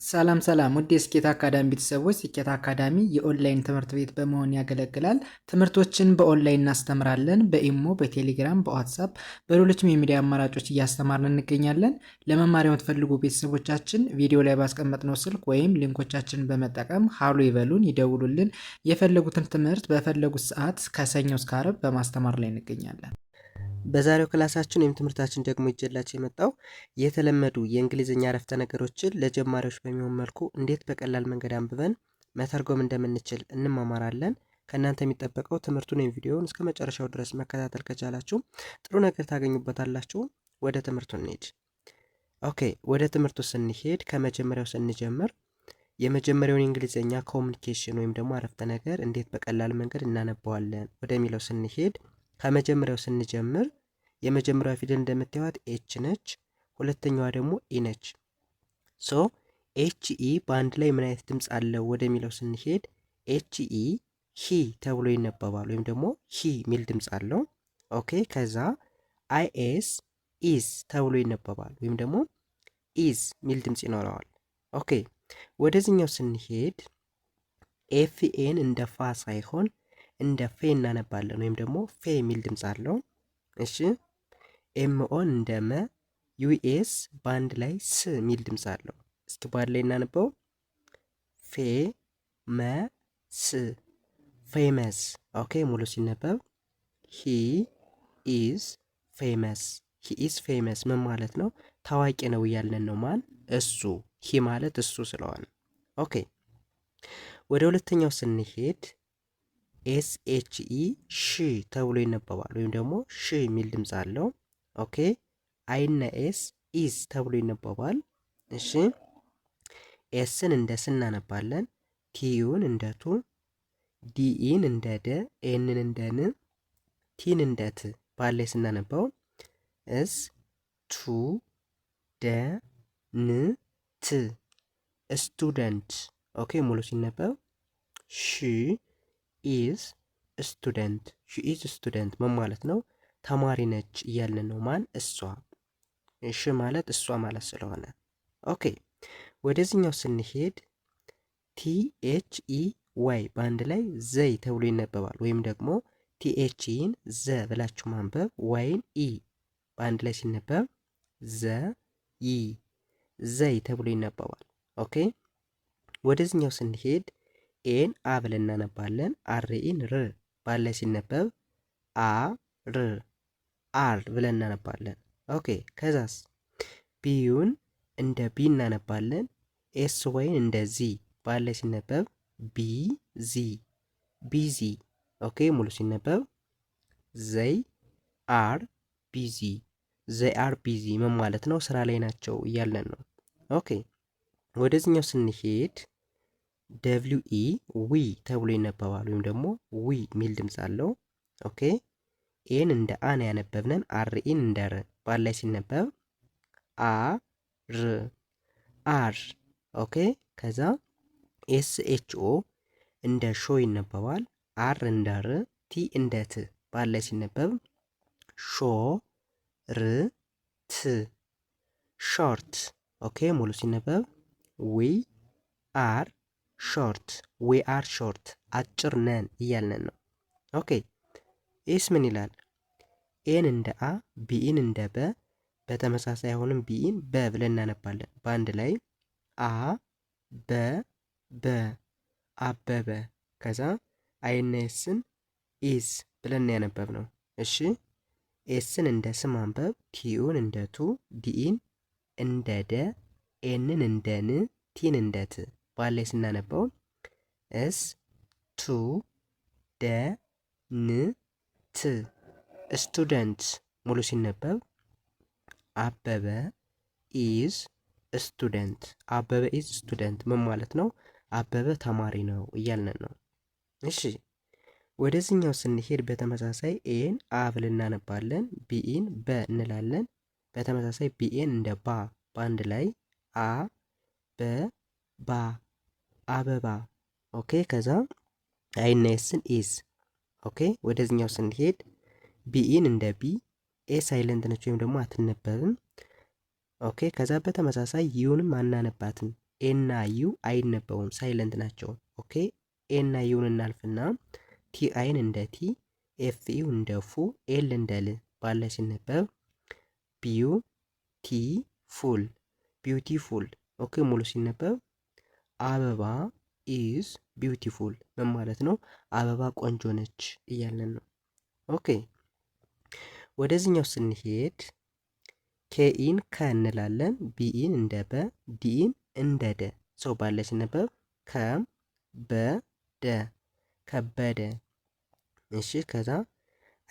ሰላም ሰላም ውድ የስኬት አካዳሚ ቤተሰቦች፣ ስኬት አካዳሚ የኦንላይን ትምህርት ቤት በመሆን ያገለግላል። ትምህርቶችን በኦንላይን እናስተምራለን። በኢሞ፣ በቴሌግራም፣ በዋትሳፕ፣ በሌሎችም የሚዲያ አማራጮች እያስተማርን እንገኛለን። ለመማር የምትፈልጉ ቤተሰቦቻችን ቪዲዮ ላይ ባስቀመጥነው ስልክ ወይም ሊንኮቻችንን በመጠቀም ሀሎ ይበሉን፣ ይደውሉልን። የፈለጉትን ትምህርት በፈለጉት ሰዓት ከሰኞ እስከ ዓርብ በማስተማር ላይ እንገኛለን። በዛሬው ክላሳችን ወይም ትምህርታችን ደግሞ ይዤላችሁ የመጣው የተለመዱ የእንግሊዝኛ አረፍተ ነገሮችን ለጀማሪዎች በሚሆን መልኩ እንዴት በቀላል መንገድ አንብበን መተርጎም እንደምንችል እንማማራለን። ከእናንተ የሚጠበቀው ትምህርቱን ወይም ቪዲዮውን እስከ መጨረሻው ድረስ መከታተል ከቻላችሁ ጥሩ ነገር ታገኙበታላችሁ። ወደ ትምህርቱ እንሄድ። ኦኬ፣ ወደ ትምህርቱ ስንሄድ ከመጀመሪያው ስንጀምር የመጀመሪያውን የእንግሊዝኛ ኮሚኒኬሽን ወይም ደግሞ አረፍተ ነገር እንዴት በቀላል መንገድ እናነባዋለን ወደሚለው ስንሄድ ከመጀመሪያው ስንጀምር የመጀመሪያው ፊደል እንደምታዩት ኤች ነች፣ ሁለተኛዋ ደግሞ ኢ ነች። ሶ ኤች ኢ በአንድ ላይ ምን አይነት ድምፅ አለው ወደሚለው ስንሄድ ኤች ኢ ሂ ተብሎ ይነበባል፣ ወይም ደግሞ ሂ ሚል ድምፅ አለው። ኦኬ፣ ከዛ አይ ኤስ ኢዝ ተብሎ ይነበባል፣ ወይም ደግሞ ኢዝ ሚል ድምፅ ይኖረዋል። ኦኬ፣ ወደዚህኛው ስንሄድ ኤፍ ኤን እንደ ፋ ሳይሆን እንደ ፌ እናነባለን፣ ወይም ደግሞ ፌ የሚል ድምፅ አለው። እሺ፣ ኤምኦን እንደ መ፣ ዩኤስ በአንድ ላይ ስ የሚል ድምፅ አለው። እስኪ በአንድ ላይ እናነበው። ፌ መ ስ ፌመስ። ኦኬ፣ ሙሉ ሲነበብ ሂ ኢዝ ፌመስ። ሂ ኢዝ ፌመስ ምን ማለት ነው? ታዋቂ ነው እያልን ነው። ማን? እሱ። ሂ ማለት እሱ ስለሆነ። ኦኬ፣ ወደ ሁለተኛው ስንሄድ ኤስ ኤች ኢ ሺ ተብሎ ይነበባል፣ ወይም ደግሞ ሺ የሚል ድምፅ አለው። ኦኬ፣ አይና ኤስ ኢዝ ተብሎ ይነበባል። እሺ፣ ኤስን እንደ ስ እናነባለን፣ ቲዩን እንደ ቱ፣ ዲኢን እንደ ደ፣ ኤንን እንደ ን፣ ቲን እንደ ት ባለ ስናነባው እስ ቱ ደ ን ት ስቱደንት። ኦኬ፣ ሙሉ ሲነበብ ሺ ኢዝ ስቱደንት። ሺ ኢዝ ስቱደንት ምን ማለት ነው? ተማሪ ነች እያልን ነው። ማን? እሷ። እሺ ማለት እሷ ማለት ስለሆነ። ኦኬ፣ ወደዚህኛው ስንሄድ ቲኤች ኢ ዋይ በአንድ ላይ ዘይ ተብሎ ይነበባል፣ ወይም ደግሞ ቲኤችኢን ዘ ብላችሁ ማንበብ፣ ዋይን ኢ በአንድ ላይ ሲነበብ ዘ ይ ዘይ ተብሎ ይነበባል። ኦኬ፣ ወደዚህኛው ስንሄድ ኤን አ ብለን እናነባለን፣ አርኢን ር ባለ ሲነበብ አ ር አር ብለን እናነባለን። ኦኬ፣ ከዛስ ቢዩን እንደ ቢ እናነባለን፣ ኤስ ወይን እንደ ዚ ባለ ሲነበብ ቢ ዚ ቢዚ። ኦኬ፣ ሙሉ ሲነበብ ዘይ አር ቢዚ። ዘይ አር ቢዚ ምን ማለት ነው? ስራ ላይ ናቸው እያለን ነው። ኦኬ፣ ወደዚህኛው ስንሄድ ደብሊው ኢ ዊ ተብሎ ይነበባል፣ ወይም ደግሞ ዊ ሚል ድምፅ አለው። ኦኬ፣ ኤን እንደ አን ያነበብነን፣ አርኢን እንደ ር ባላይ ሲነበብ አ ር አር። ኦኬ፣ ከዛ ኤስ ኤች ኦ እንደ ሾ ይነበባል፣ አር እንደ ር፣ ቲ እንደ ት ባላይ ሲነበብ ሾ ር ት ሾርት። ኦኬ፣ ሙሉ ሲነበብ ዊ አር ሾርት። ዊ አር ሾርት አጭር ነን እያልነን ነው። ኦኬ፣ ኤስ ምን ይላል? ኤን እንደ አ፣ ቢኢን እንደ በ፣ በተመሳሳይ አሁንም ቢኢን በ ብለን እናነባለን። በአንድ ላይ አ በ በ አበበ። ከዛ አይና ኤስን ኢዝ ብለን ያነበብ ነው። እሺ፣ ኤስን እንደ ስ ማንበብ፣ ቲዩን እንደ ቱ፣ ዲኢን እንደ ደ፣ ኤንን እንደ ን፣ ቲን እንደ ት ባለ ስናነበው እስ ቱ ደ ን ት ስቱደንት። ሙሉ ሲነበብ አበበ ኢዝ ስቱደንት። አበበ ኢዝ ስቱደንት ምን ማለት ነው? አበበ ተማሪ ነው እያልን ነው። እሺ፣ ወደዚህኛው ስንሄድ በተመሳሳይ ኤን አ ብለን እናነባለን፣ ቢኢን በ እንላለን። በተመሳሳይ ቢኤን እንደ ባ በአንድ ላይ አ በ ባ አበባ። ኦኬ፣ ከዛ አይና ኤስን ኢዝ። ኦኬ፣ ወደዚህኛው ስንሄድ ቢኢን እንደ ቢ፣ ኤ ሳይለንት ነች ወይም ደግሞ አትነበብም። ኦኬ፣ ከዛ በተመሳሳይ ዩንም አናነባትም። ኤ እና ዩ አይነበቡም፣ ሳይለንት ናቸው። ኦኬ ኤ እና ዩን እናልፍና ቲ አይን እንደ ቲ፣ ኤፍ ዩ እንደ ፉ፣ ኤል እንደ ል ባለ ሲነበብ ቢዩ ቲ ፉል ቢዩቲፉል። ኦኬ ሙሉ ሲነበብ አበባ ኢዝ ቢዩቲፉል ምን ማለት ነው? አበባ ቆንጆ ነች እያለን ነው። ኦኬ ወደዚህኛው ስንሄድ ኬኢን ከ እንላለን፣ ቢኢን እንደ በ፣ ዲኢን እንደ ደ። ሰው ባለ ሲነበብ ከም በደ ከበደ። እሺ ከዛ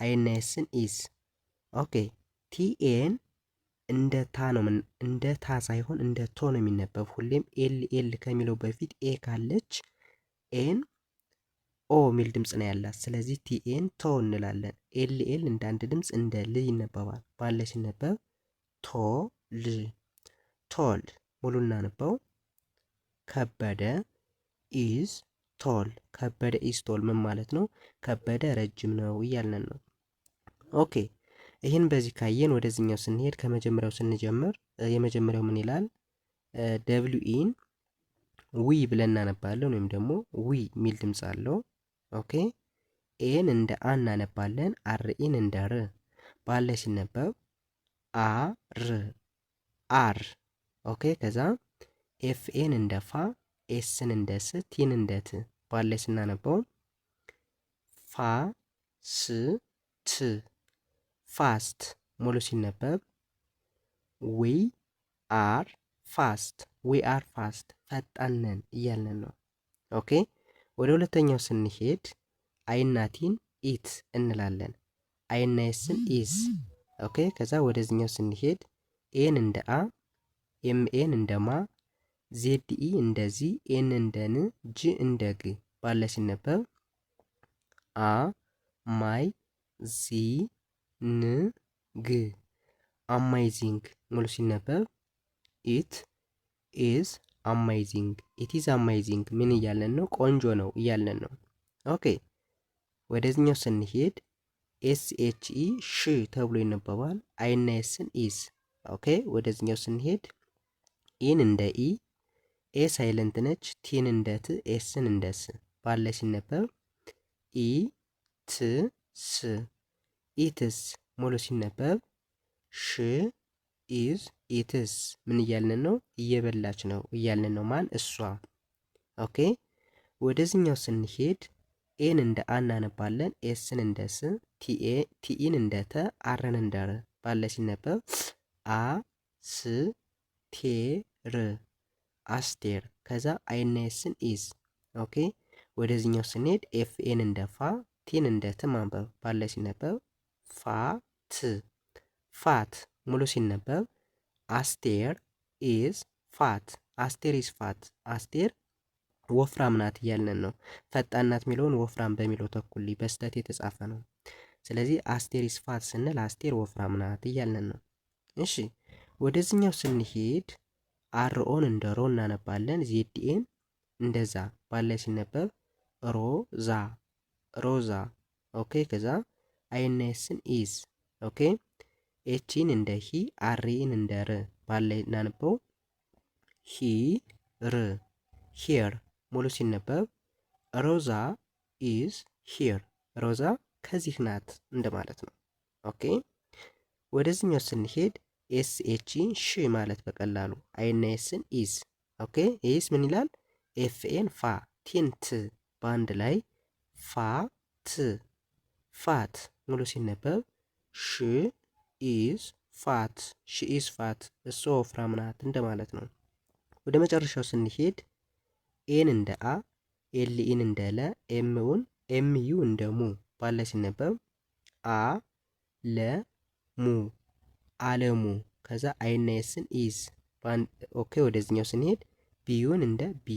አይናየስን ኢዝ። ኦኬ ቲኤን እንደ ታ ነው፣ እንደ ታ ሳይሆን እንደ ቶ ነው የሚነበብ። ሁሌም ኤል ኤል ከሚለው በፊት ኤ ካለች ኤን ኦ ሚል ድምፅ ነው ያላት። ስለዚህ ቲኤን ቶ እንላለን። ኤል ኤል እንደ አንድ ድምፅ እንደ ል ይነበባል። ባለ ሲነበብ ቶ ል ቶል። ሙሉ እናነበው ከበደ ኢዝ ቶል። ከበደ ኢዝ ቶል ምን ማለት ነው? ከበደ ረጅም ነው እያልን ነው። ኦኬ ይህን በዚህ ካየን ወደዚህኛው ስንሄድ ከመጀመሪያው ስንጀምር የመጀመሪያው ምን ይላል? ደብሊው ኢን ዊ ብለን እናነባለን፣ ወይም ደግሞ ዊ ሚል ድምፅ አለው። ኦኬ ኤን እንደ አ እናነባለን፣ አር ኢን እንደ ር ባለ ሲነበብ አር አር። ኦኬ ከዛ ኤፍ ኤን እንደ ፋ፣ ኤስን እንደ ስ፣ ቲን እንደ ት ባለ ስናነበው ፋ ስ ት ፋስት። ሙሉ ሲነበብ ዊ አር ፋስት ዊ አር ፋስት ፈጣን ነን እያልን ነው። ኦኬ ወደ ሁለተኛው ስንሄድ አይናቲን ኢት እንላለን፣ አይናየስን ኢዝ። ኦኬ ከዛ ወደዚህኛው ስንሄድ ኤን እንደ አ፣ ኤምኤን እንደ ማ፣ ዜድ ኢ እንደ ዚ፣ ኤን እንደ ን፣ ጂ እንደ ግ ባለ ሲነበብ አ ማይ ዚ ን ግ አማይዚንግ። ሙሉ ሲነበብ ኢት ኢዝ አማይዚንግ ኢት ኢዝ አማይዚንግ ምን እያለን ነው? ቆንጆ ነው እያለን ነው። ኦኬ ወደዚህኛው ስንሄድ ኤስ ኤች ኢ ሽ ተብሎ ይነበባል፣ አይና ኤስን ኢዝ። ኦኬ ወደዚህኛው ስንሄድ ኢን እንደ ኢ፣ ኤ ሳይለንት ነች፣ ቲን እንደ ት፣ ኤስን እንደ ስ ባለ ሲነበብ ኢ ት ስ ኢትስ። ሙሉ ሲነበብ ሽ ኢዝ ኢትስ ምን እያልን ነው? እየበላች ነው እያልን ነው። ማን? እሷ። ኦኬ ወደዚህኛው ስንሄድ ኤን እንደ አ እናነባለን፣ ኤስን እንደ ስ፣ ቲኢን እንደ ተ፣ አርን እንደ ር ባለ ሲነበብ አ ስ ቴ ር አስቴር። ከዛ አይና ኤስን ኢዝ። ኦኬ ወደዚህኛው ስንሄድ ኤፍኤን እንደ ፋ፣ ቲን እንደ ት ማንበብ ባለ ሲነበብ ፋ ት ፋት። ሙሉ ሲነበብ አስቴር ኢዝ ፋት አስቴር ኢዝ ፋት አስቴር ወፍራም ናት እያልን ነው። ፈጣን ናት የሚለውን ወፍራም በሚለው ተኩል በስተት የተጻፈ ነው። ስለዚህ አስቴር ኢዝ ፋት ስንል አስቴር ወፍራም ናት እያልን ነው። እሺ ወደዚህኛው ስንሄድ አርኦን እንደ ሮ እናነባለን፣ ዜድኤን እንደዛ ባለ ሲነበብ ሮዛ ሮዛ። ኦኬ ከዛ አይናየስን ኢዝ። ኦኬ ኤችን እንደ ሂ፣ አርኢን እንደ ር ባለ እናነበው ሂ ር ሂር። ሙሉ ሲነበብ ሮዛ ኢዝ ሂር ሮዛ ከዚህ ናት እንደማለት ነው። ኦኬ ወደዚህኛው ስንሄድ ኤስ ኤችን ሽ ማለት በቀላሉ አይናየስን ኢዝ። ኦኬ ይህስ ምን ይላል? ኤፍኤን ፋ፣ ቲን ት በአንድ ላይ ፋ ት ፋት። ሙሉ ሲነበብ ሽ ኢዝ ፋት ሺ ኢዝ ፋት እሷ ወፍራም ናት እንደማለት ነው። ወደ መጨረሻው ስንሄድ ኤን እንደ አ፣ ኤልኢን እንደ ለ፣ ኤምዩ እንደ ሙ ባለ ሲነበብ አ ለ ሙ አለሙ። ከዛ አይናየስን ኢዝ። ኦኬ ወደዚህኛው ስንሄድ ቢዩን እንደ ቢ፣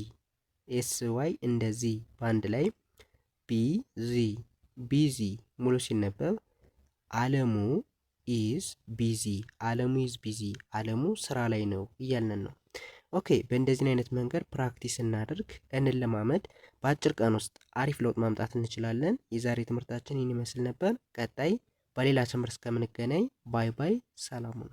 ኤስ ዋይ እንደ ዚ በአንድ ላይ ቢዚ ቢዚ። ሙሉ ሲነበብ አለሙ ኢዝ ቢዚ አለሙ ኢዝ ቢዚ አለሙ ስራ ላይ ነው እያልን ነው። ኦኬ በእንደዚህ አይነት መንገድ ፕራክቲስ እናደርግ፣ እንለማመድ። በአጭር ቀን ውስጥ አሪፍ ለውጥ ማምጣት እንችላለን። የዛሬ ትምህርታችን ይህን ይመስል ነበር። ቀጣይ በሌላ ትምህርት እስከምንገናኝ ባይ ባይ፣ ሰላም ሁኑ።